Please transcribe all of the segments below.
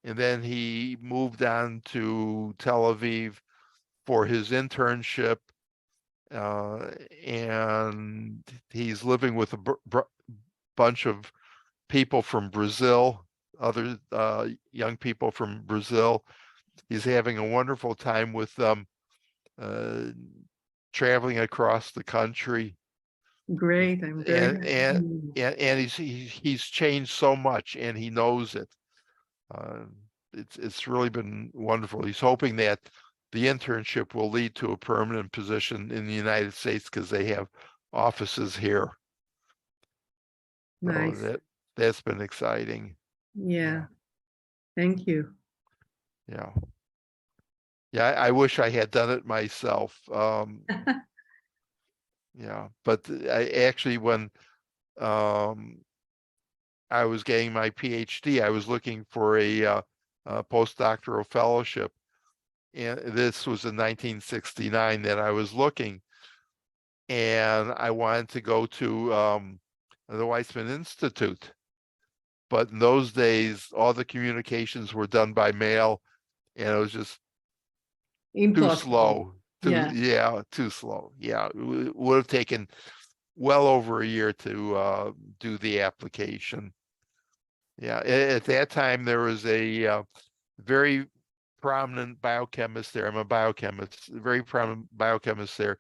and then he moved on to Tel Aviv for his internship, and he's living with a bunch of people from Brazil, other young people from Brazil. He's having a wonderful time with them, traveling across the country. Great, I'm very and he's changed so much, and he knows it. It's really been wonderful. He's hoping that the internship will lead to a permanent position in the United States because they have offices here. nice. So that's been exciting. Yeah. Thank you. Yeah. Yeah, I wish I had done it myself. Yeah, but I actually, when I was getting my PhD, I was looking for a postdoctoral fellowship, and this was in 1969 that I was looking, and I wanted to go to the Weizmann Institute, but in those days, all the communications were done by mail, and it was just too slow. Too slow. Yeah, it would have taken well over a year to do the application. Yeah, at that time there was a very prominent biochemist there. I'm a biochemist, very prominent biochemist there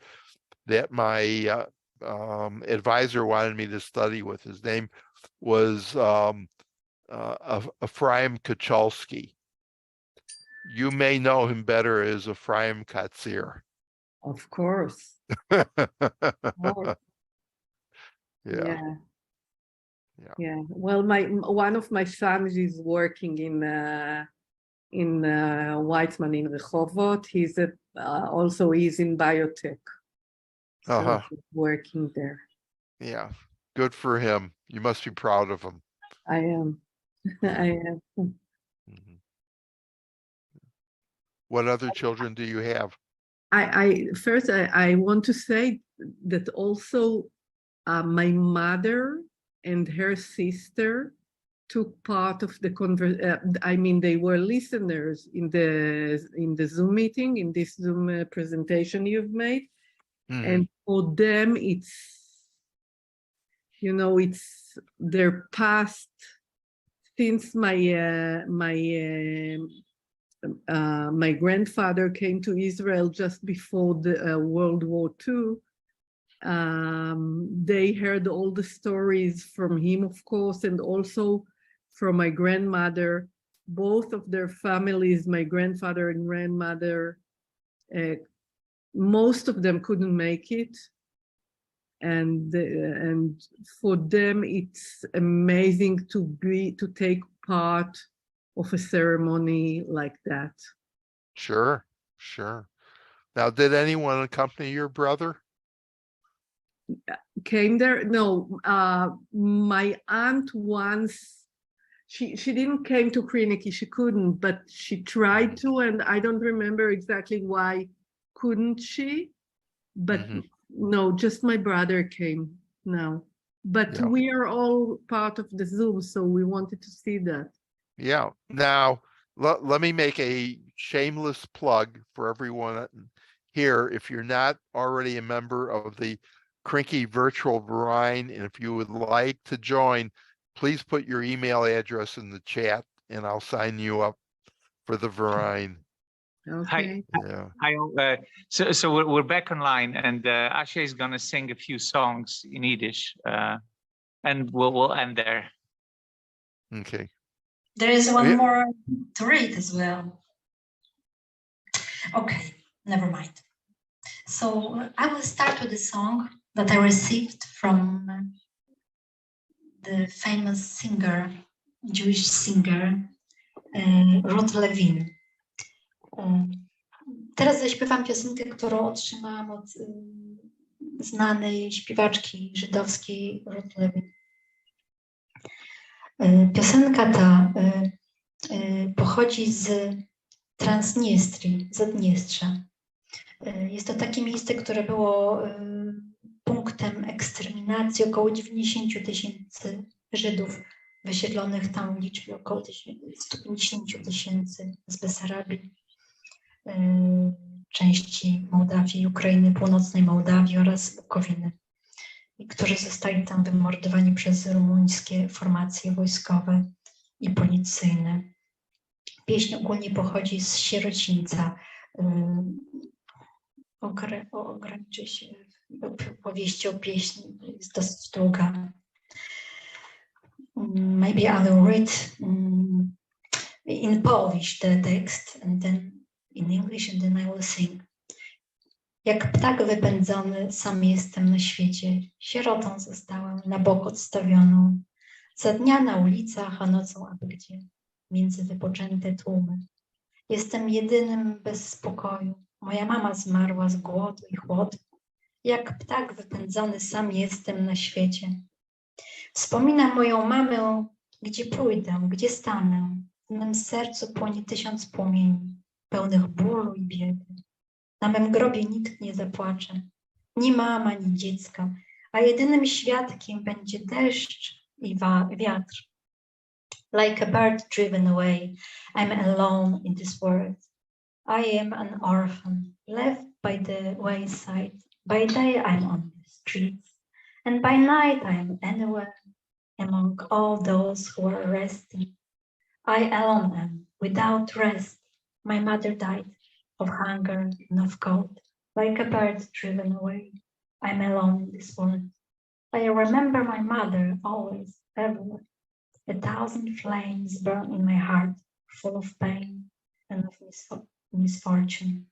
that my advisor wanted me to study with. His name was Ephraim Kachalski. You may know him better as Ephraim Katzir. Of course. Yeah. Yeah. Well, one of my sons is working in Weizmann in Rehovot. He's also in biotech. So he's working there. Yeah. Good for him. You must be proud of him. I am. I am. Mm-hmm. What other children do you have? First, I want to say that also my mother and her sister took part of the I mean, they were listeners in the Zoom meeting, in this Zoom presentation you've made. And for them, it's their past. Since my grandfather came to Israel just before the World War II, they heard all the stories from him, of course, and also from my grandmother. Both of their families, my grandfather and grandmother, most of them couldn't make it. And for them, it's amazing to take part of a ceremony like that. Sure. Now, did anyone accompany your brother? Came there? No, my aunt once, she didn't came to Krynki, she couldn't, but she tried to, and I don't remember exactly why couldn't she, but no, just my brother came now. But we are all part of the Zoom, so we wanted to see that. Yeah. Now, let me make a shameless plug for everyone here. If you're not already a member of the Krynki Virtual Verein, and if you would like to join, please put your email address in the chat, and I'll sign you up for the Verein. Okay. Hi. So we're back online, and Asha is gonna sing a few songs in Yiddish, and we'll end there. Okay. There is one more to read as well. Okay, never mind. So I will start with a song that I received from the famous singer, Jewish singer, Ruth Levin. Teraz zaśpiewam piosenkę, którą otrzymałam od znanej śpiewaczki żydowskiej Ruth Levin. Piosenka ta pochodzi z Transnistrii, Zadniestrza. Jest to takie miejsce, które było punktem eksterminacji około 90 000 Żydów wysiedlonych tam w liczbie około 150 000 z Besarabii, części Mołdawii, Ukrainy, północnej Mołdawii oraz Bukowiny, i którzy zostali tam wymordowani przez rumuńskie formacje wojskowe i policyjne. Pieśń ogólnie pochodzi z sierocińca. Ograniczy się powieścią pieśni, jest dosyć długa. Maybe I will read in Polish the text and then in English and then I will sing. Jak ptak wypędzony, sam jestem na świecie. Sierotą zostałem, na bok odstawioną. Za dnia na ulicach, a nocą aby gdzie. Między wypoczęte tłumy. Jestem jedynym bez spokoju. Moja mama zmarła z głodu i chłodu. Jak ptak wypędzony, sam jestem na świecie. Wspominam moją mamę, gdzie pójdę, gdzie stanę. W mym sercu płonie 1000 płomieni, pełnych bólu i biedy. Na mym grobie nikt nie zapłacze, ni mama, ni dziecko, a jedynym świadkiem będzie deszcz i wiatr. Like a bird driven away, I'm alone in this world. I am an orphan, left by the wayside. By day I'm on the streets, and by night I'm anywhere among all those who are resting. I alone am, without rest. My mother died of hunger and of cold, like a bird driven away. I'm alone in this world. I remember my mother always, everywhere. 1,000 flames burn in my heart, full of pain and of misfortune.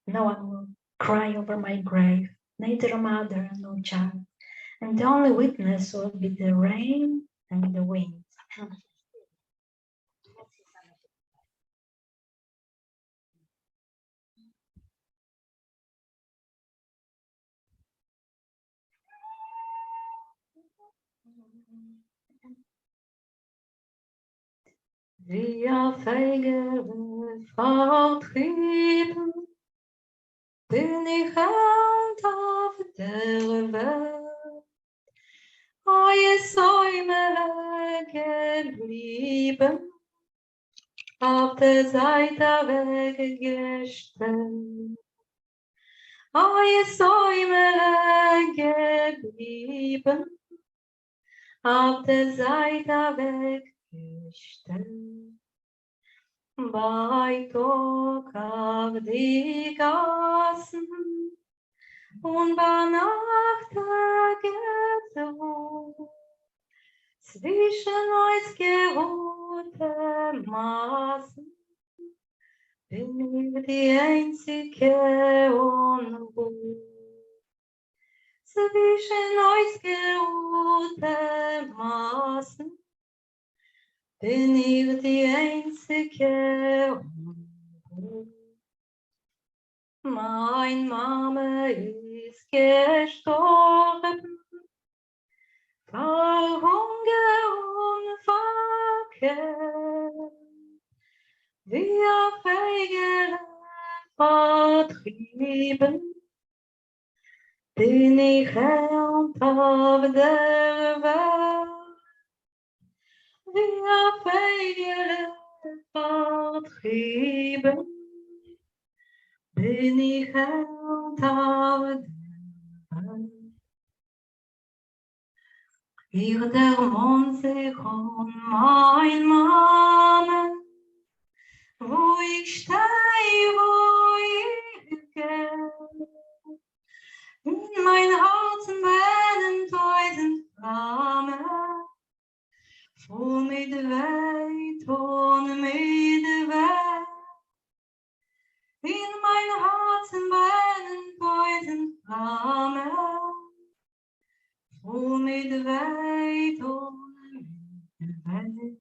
No one will cry over my grave, neither mother nor child. And the only witness will be the rain and the wind. Wir Feigere vertrieben, bin ich Hand auf der Welt. Eure Säume geblieben, auf der Seite weggestellt. Eure Säume geblieben, auf der Seite weggestellt. Bei Tag auf die Gassen und bei Nacht Ghetto. Zwischen uns geruhte Maßen bin ich die einzige Unruhe. Zwischen uns geruhte Maßen bin ich die einzige Unruhe. Mein Mama ist gestorben, vor Hunger und Verkehr. Wir Feigere vertrieben, bin ich Herrn auf der Welt. Wir Feigere vertrieben, bin ich Herrn auf der Welt. Hier der Mond sich um mein Mama, wo ich stehe, wo ich gehe. In mein Herzen brennen 1000 Flammen, voll mit Leid und mit Weh. In mein Herzen brennen 1000 Flammen, voll mit Leid und mit Weh.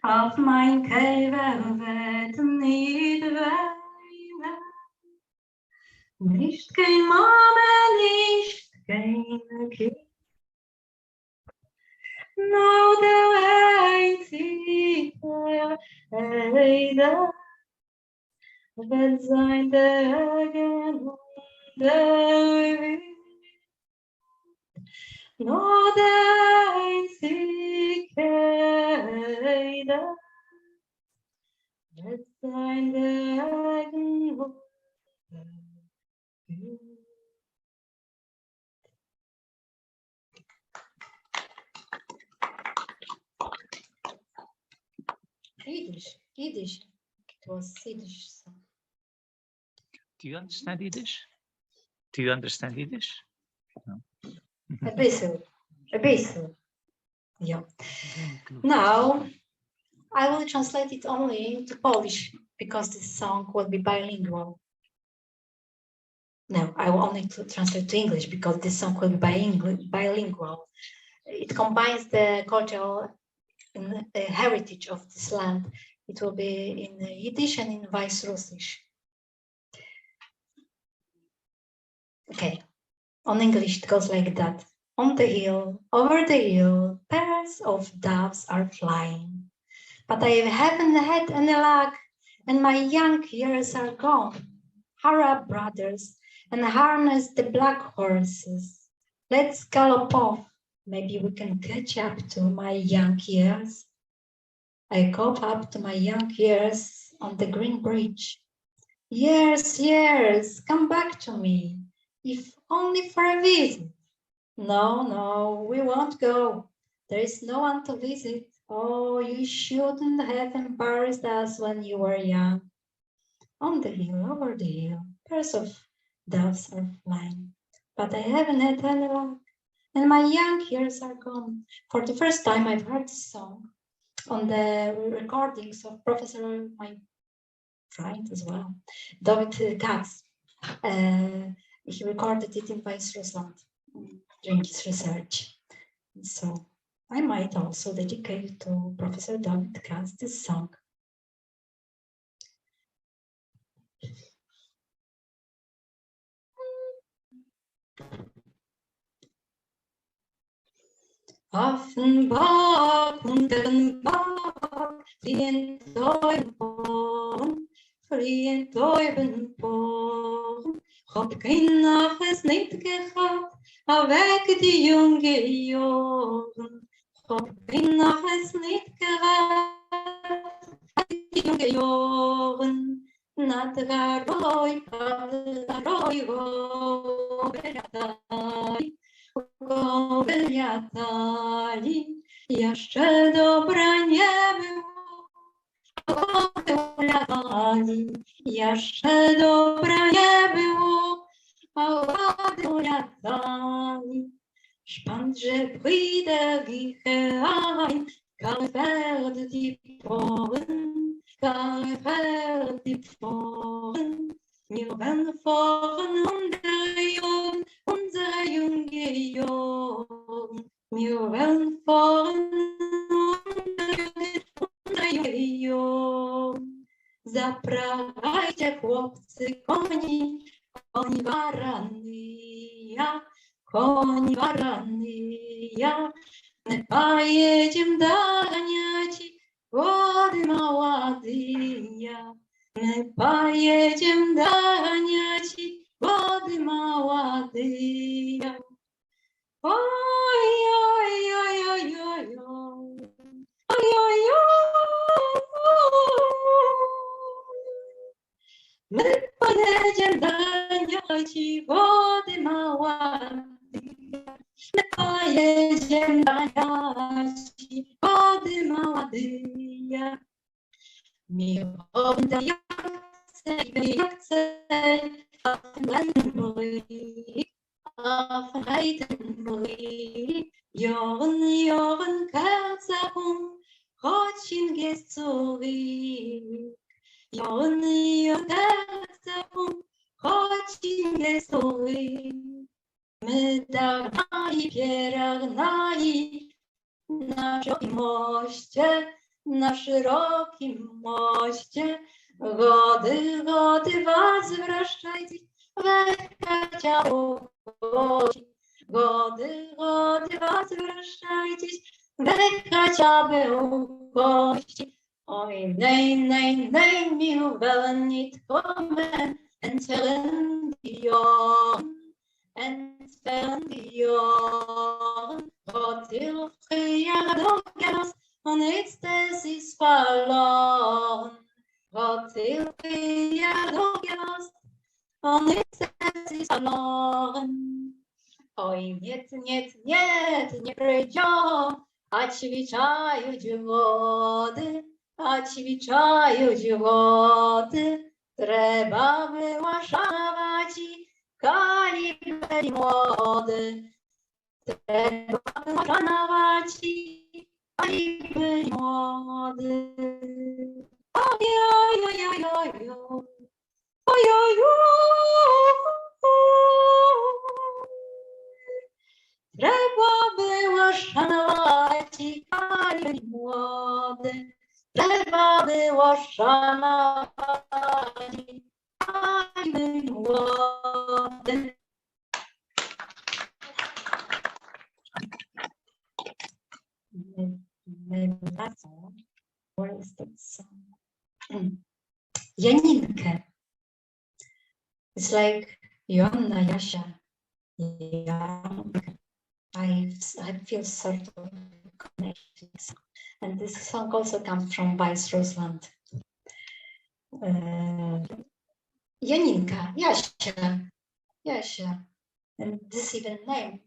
Auf mein Käfer wird nicht weinen, nicht kein Mama, nicht kein Kind. Nur der einzige Heiler wird sein der Regen und der Wind. No day cicada, let's find the Yiddish. It was Yiddish song. Do you understand Yiddish? Do you understand Yiddish? No. A bit. Yeah. Now I will translate it only into Polish because this song will be bilingual. No, I will only translate to English because this song will be bilingual. It combines the cultural and the heritage of this land. It will be in Yiddish and in Vice Russisch. Okay, on English it goes like that. On the hill, over the hill, pairs of doves are flying. But I haven't had any luck, and my young years are gone. Hurry up, brothers, and harness the black horses. Let's gallop off. Maybe we can catch up to my young years. I caught up to my young years on the green bridge. Years, come back to me, if only for a visit. No, we won't go. There is no one to visit. Oh, you shouldn't have embarrassed us when you were young. On the hill, over the hill, pairs of doves are flying. But I haven't had any luck, and my young years are gone. For the first time, I've heard this song on the recordings of Professor, my friend as well, David Katz. He recorded it in Vice Russland during his research. So I might also dedicate to Professor David Katz this song. Offenbach und Offenbach, fliehen Teubenborn, fliehen Teubenborn. Hab kein Naches nicht gehabt, weg die junge Joren. Hab kein Naches nicht gehabt, weg die junge Joren. Na draroi, wyjadali, jeszcze dobra nie było. Wyjadali, jeszcze dobra nie było, a ładnie wyjadali. Spannend, że przyjdę wiche ein, kann werden die Poren, kann werden die Poren. Wir werden fahren unsere junge Jungen. Wir werden fahren unsere junge Jungen. Zapraszajcie chłopcy koni, koni barany, ja. My pojedziemy ganiać, wody małady, ja. My pojedziemy ganiać, wody małady, ja. Oj, oj, oj, oj, oj, oj, oj, oj, my pojedziemy ganiać, wody małady, my pojedziemy ganiać, wody małady, ja. Miłość jak chcę, a Freitenbrück, Joren, Kerzerum, Rotchen gehst zurück. Joren, Kerzerum, Rotchen gehst zurück. My darnali, pieragnali, na szerokim moście, na szerokim moście. Gody, was wreszcie, ciało gości. Gody, was wreszcie, ciało gości. Oj, nein, mir wollen nicht kommen, entzerren die Jungen. en spendieren, wat heel veel donkeras, en niets is verloren, wat heel veel donkeras, en niets is verloren. Ой, нет, нет, нет, не пройдем, отвечают воды, отвечают воды. Треба było szanować kaliber młody. Треба było szanować kaliber młody. Oj, oj, oj, oj, oj, oj, oj, Треба było szanować kaliber młody. Trzeba było szanować kaliber młody. Where is that song? Janinkę. It's like Joanna, Jasia. I feel sort of connected. And this song also comes from Vice Rusland. Janinka, Jasia. And this even name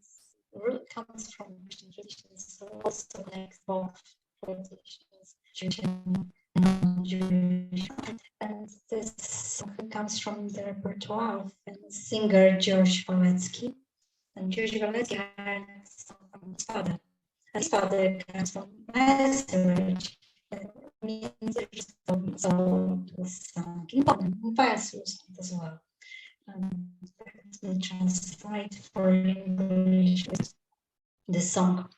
really comes from Christian traditions, so also connects both traditions, Jewish and non-Jewish. And this song comes from the repertoire of singer George Walecki. And George Walecki had a song from his father. His father comes from Messerich. It means so was sung in Vice Rusland as well. Let me translate for English the song.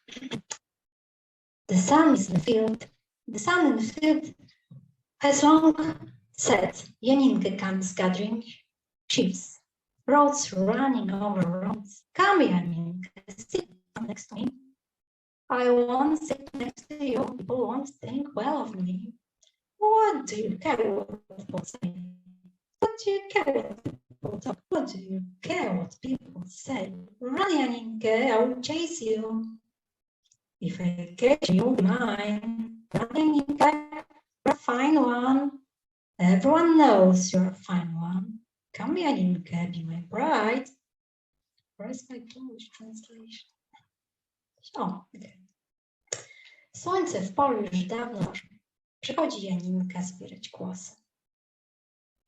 The sun is in the field. The sun in the field has long set. Janinka comes gathering sheaves. Roads running over roads. Come, Janinka, sit next to me. I won't sit next to you. People won't think well of me. What do you care what people say? What do you care what people talk? What do you care what people say? Run, Janinka, I will chase you. If I catch you, you'll be mine. Run, Janinka, you're a fine one. Everyone knows you're a fine one. Come, Janinka, be my bride. Where's my Polish translation? O, słońce w polu już dawno przychodzi Janinka zbierać kłosy.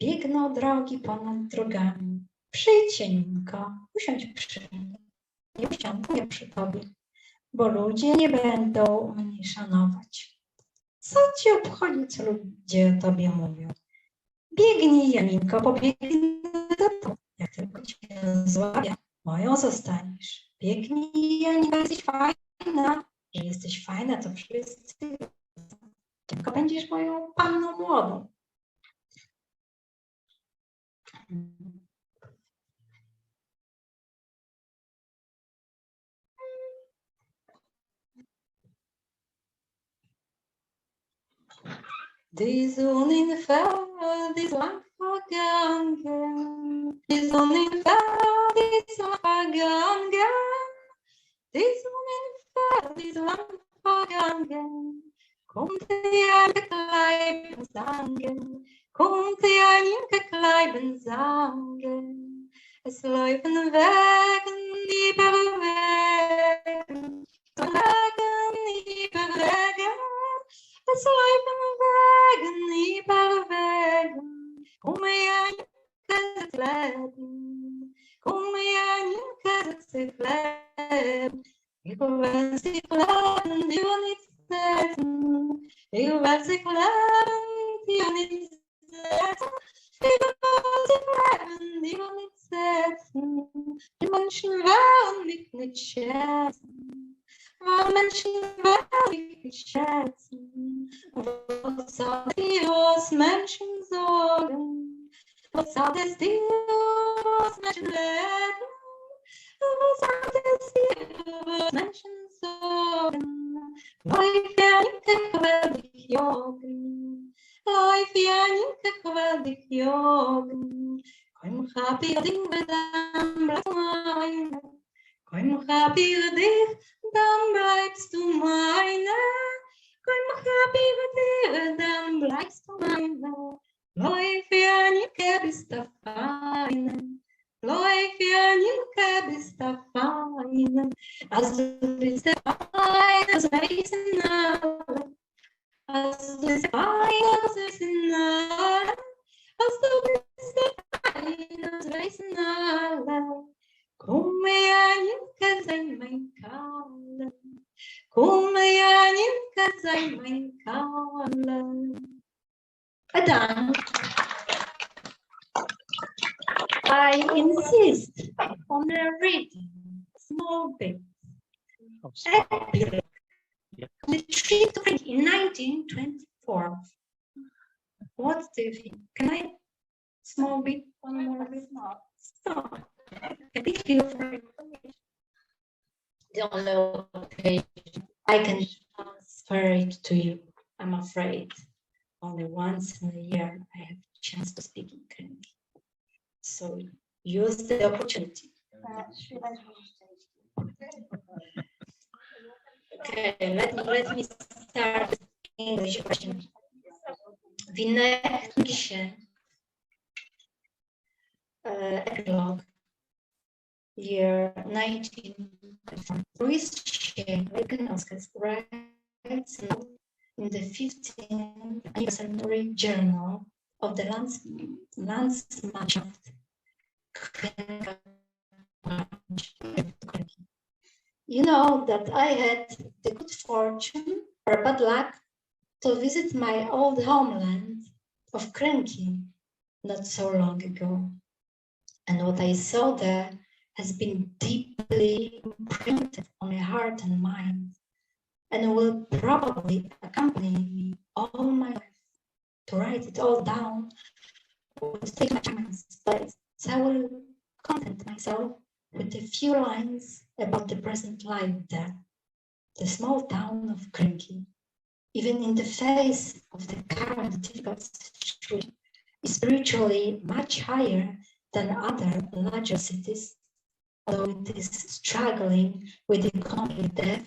Biegną drogi ponad drogami. Przyjdź, Janinko, usiądź przy mnie. Nie usiądę przy tobie, bo ludzie nie będą mnie szanować. Co ci obchodzi, co ludzie o tobie mówią? Biegnij, Janinko, pobiegnij do tobie. Jak tylko cię złapię, moją zostaniesz. Biegnij, Janinko, jesteś fajna. Że jesteś fajna, to wszyscy. Tylko będziesz moją panną młodą. Die Sonne in Feld, die lang vergangen. Die Sonne in Feld, die lang vergangen. Die Sonne in Feld, die lang vergangen. Kommt die Janinke Kleiben sangen. Kommt die Janinke Kleiben sangen. Es laufen Wegen über Wegen. Wegen über Wegen. Es laufen Wegen über Wegen. Komm, Janinke, das Leben. Komm, Janinke, das Leben. Ich will sich leben, die will nicht setzen. Ich will sich leben, die will nicht setzen. Ich will sich leben, die will nicht setzen. Die Menschen wollen mich nicht schätzen. Weil Menschen wollen mich nicht schätzen. Was sagt dir, was Menschen sagen? Was sagt es dir, was Menschen leben? Was sagt es dir, was Menschen sagen? Läuf, Janinke, quäl dich jagen. Läuf, Janinke, quäl dich jagen. I'm happy with them black wine. I'm happy with them blacks to mine. I'm happy with them blacks to mine. Life yani kebista fine. Life yani kebista fine. As the fine as racing as the fine as racing as the fine as racing Come yanim kazay mein kalan. Come yanim kazay mein kalan. Adam, I insist on reading small bits. Oh, sorry. Epilogue. Yep. The trip to Krynki in 1924. What do you think? Can I small bit? One more bit? Stop. Thank you for information. The only page I can transfer it to you. I'm afraid only once in a year I have a chance to speak in Krynki. So use the opportunity. Okay, let me start with English question. Liquidation, epilogue, year 1924. Christian Wittgenstein writes in the 15th anniversary journal of the Landsmannschaft. You know that I had the good fortune or bad luck to visit my old homeland of Krynki not so long ago. And what I saw there has been deeply imprinted on my heart and mind, and will probably accompany me all my life. To write it all down would take my chance, but I will content myself with a few lines about the present life there, the small town of Krynki. Even in the face of the current difficult situation, is spiritually much higher than other larger cities, although it is struggling with economic debt,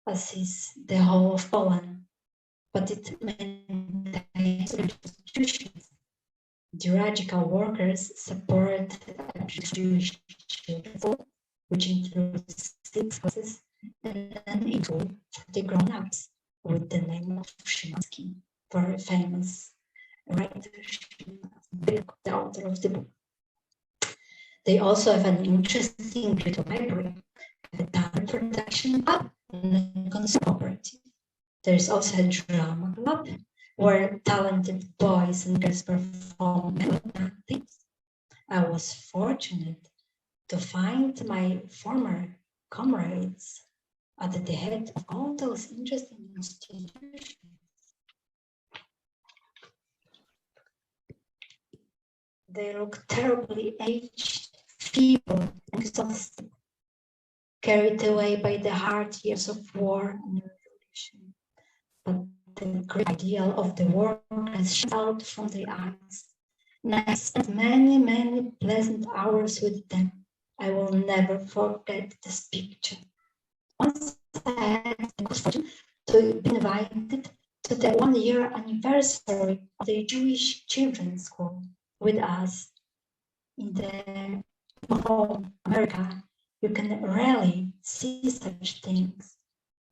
as is the whole of Poland. But it maintains institutions. The radical workers support Jewish children, which includes 6 classes and a tool for the grown-ups with the name of Szymanski, very famous writer, the author of the book. They also have an interesting Ghetto library, a talent production club, and a concert cooperative. There's also a drama club where talented boys and girls perform things. I was fortunate to find my former comrades at the head of all those interesting institutions. They look terribly aged, feeble, and exhausted, carried away by the hard years of war and revolution. But the great ideal of the work has shone out from their eyes, and I spent many, many pleasant hours with them. I will never forget this picture. Once I had the good fortune to be invited to the 1-year anniversary of the Jewish Children's School with us. In the home, America, you can rarely see such things.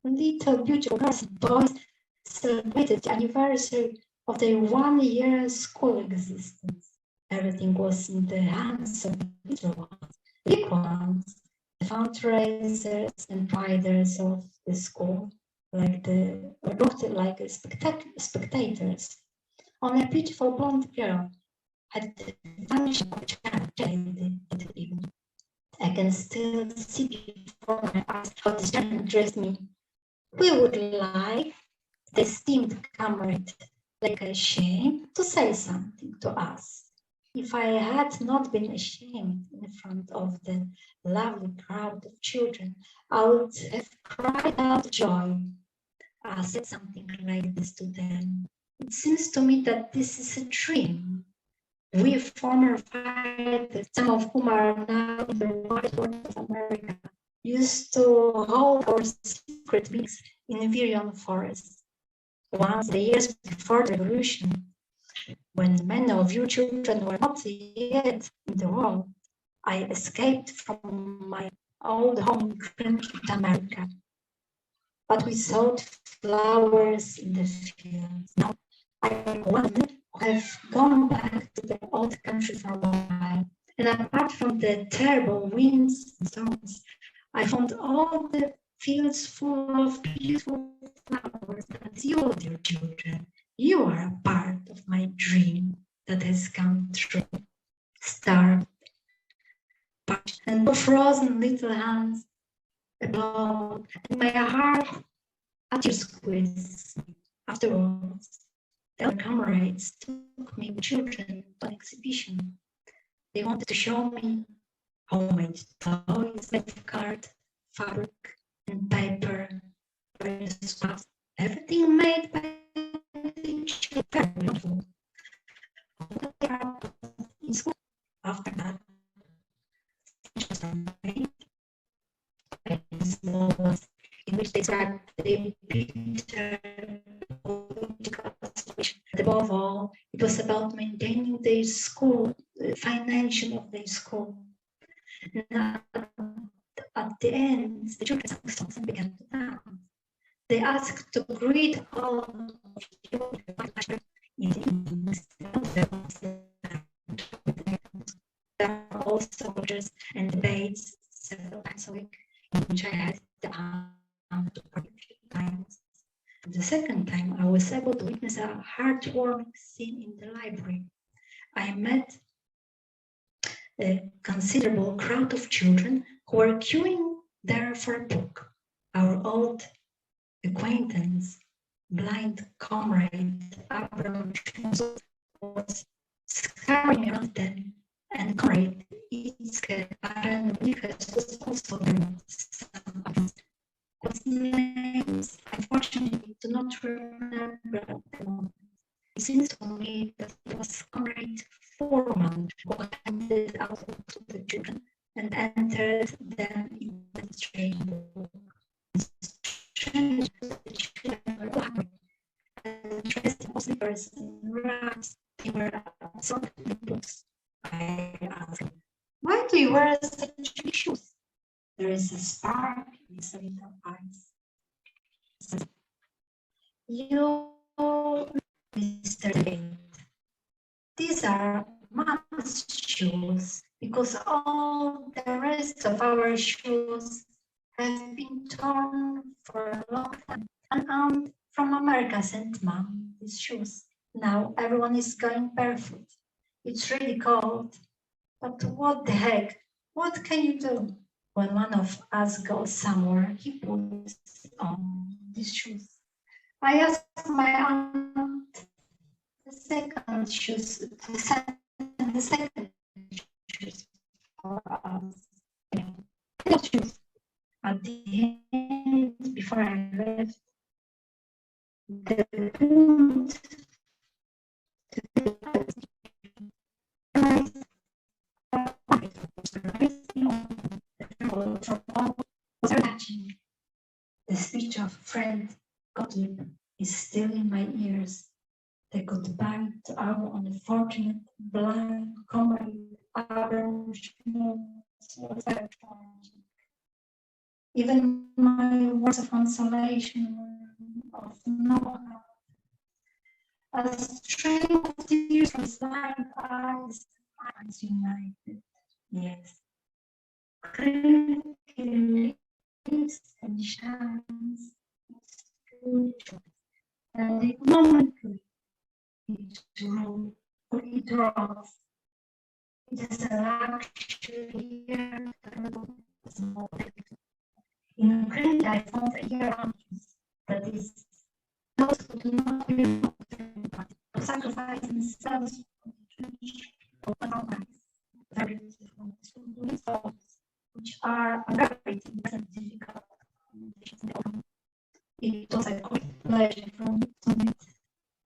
Little beautiful girls and boys celebrated the anniversary of their 1-year school existence. Everything was in the hands of little ones, big ones, the fundraisers and riders of the school, looked like spectators. Only a beautiful blonde girl had vanished even. I can still see before my eyes how this gentleman addressed me. We would like the esteemed comrade, like ashamed, to say something to us. If I had not been ashamed in front of the lovely crowd of children, I would have cried out joy. I said something like this to them. It seems to me that this is a dream. We former fighters, some of whom are now in the White World of America, used to hold our secret meetings in Virion Forest. Once, the years before the revolution, when many of you children were not yet in the world, I escaped from my old home in Krynki, America. But we sowed flowers in the fields. Now I want have gone back to the old country for a while. And apart from the terrible winds and storms, I found all the fields full of beautiful flowers. That's you, dear children. You are a part of my dream that has come true. Starved, parched, and frozen little hands above, and my heart at your squeeze. Afterwards, the comrades took me with children to an exhibition. They wanted to show me homemade toys made of card, fabric, and paper, various crafts, everything made by the children. Very beautiful. In school, after that, teachers are made small ones in which they describe the picture political situation. Above all, it was about maintaining their school, the financial of their school. And at the end, the children sang songs and began to dance. They asked to greet all of you. There are all soldiers and debates several times a week, in which I had the honor to participate. The second time, I was able to witness a heartwarming scene in the library. I met a considerable crowd of children who were queuing there for a book. Our old acquaintance, blind comrade Abraham was scurrying around them, and comrade Itzke Aranwikas was also there. Whose names, unfortunately, do not remember at the moment. It seems to me that it was comrade Foreman who handed out to the children and entered them in the strange book. Strange that the children were hungry and dressed in slippers and rags. They were absorbed in books. I asked, why do you wear such big shoes? There is a spark in his little eyes. You, Mr. David, these are mom's shoes because all the rest of our shoes have been torn for a long time. An aunt from America sent mom these shoes. Now everyone is going barefoot. It's really cold, but what the heck? What can you do? When one of us goes somewhere, he puts on these shoes. I asked my aunt the second shoes for us. Shoes. At the end, before I left, the wound the speech of friend Gottlieb is still in my ears. The goodbye to our unfortunate blind comrade Abraham was very tragic. Even my words of consolation were of no help. A stream of tears from blind eyes united. Yes. Krynki lives and shines spiritual, and it momently it rose. It is a luxury here. In Krynki, I found a hierarchy that is those who do not belong to sacrifice themselves for the very beautiful souls, which are very difficult conditions. It was a great pleasure for me to meet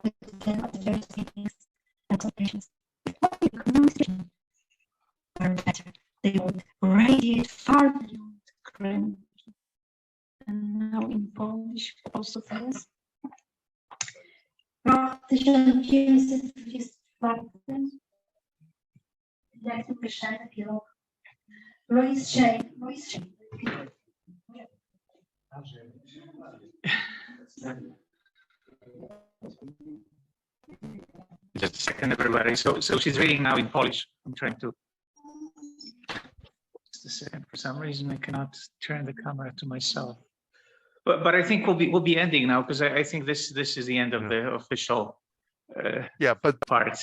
with them at the various meetings and conventions. Before you would radiate far beyond Krynki. And now in Polish also teraz. Rok 1924. Jaki pisze epilog? Louis Shane. Just a second, everybody. So she's reading now in Polish. I'm trying to. Just a second. For some reason, I cannot turn the camera to myself. But I think we'll be ending now because I think this is the end of the official Yeah, but part.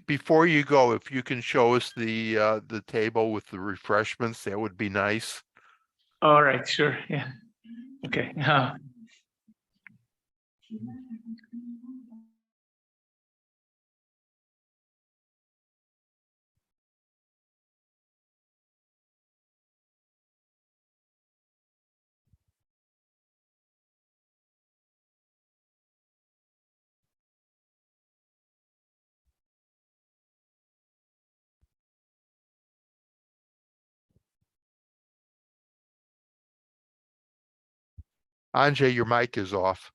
before you go, if you can show us the table with the refreshments, that would be nice. All right, sure, yeah, okay. Andrzej, your mic is off.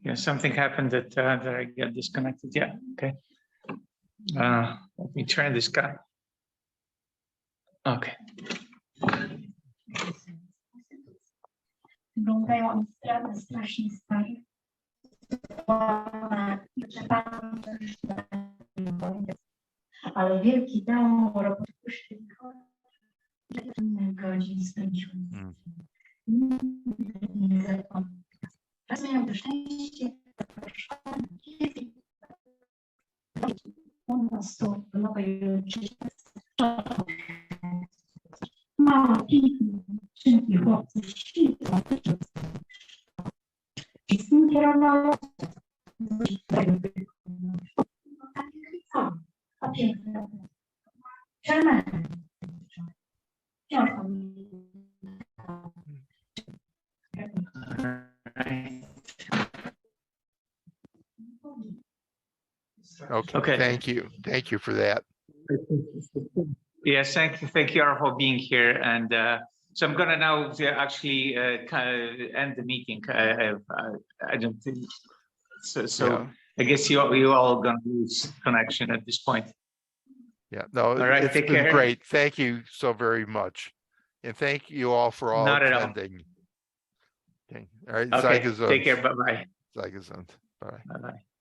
Yeah, something happened that I got disconnected. Yeah, okay. Let me turn this guy. Okay. Wyglądają one strasznie stare. Ale wielki dom roboty godzin spędziłem. Nie zapomnę. Raz miałem to szczęście, u nas tu w nowej rodzinie mało pięknie, czynki chłopcy świecą. I z tym kierowało a piękne. Czerwone. Okay, thank you for that. Yes, thank you all for being here. And so I'm gonna now actually end the meeting. I don't think so. Yeah. I guess you all gonna lose connection at this point. Yeah, no, All right, it's take been care. great. Thank you so very much. And thank you all for all Not at all. attending. Okay, all right, Okay, Sei take care. gesund. Bye-bye. Sei gesund. Bye. Bye-bye.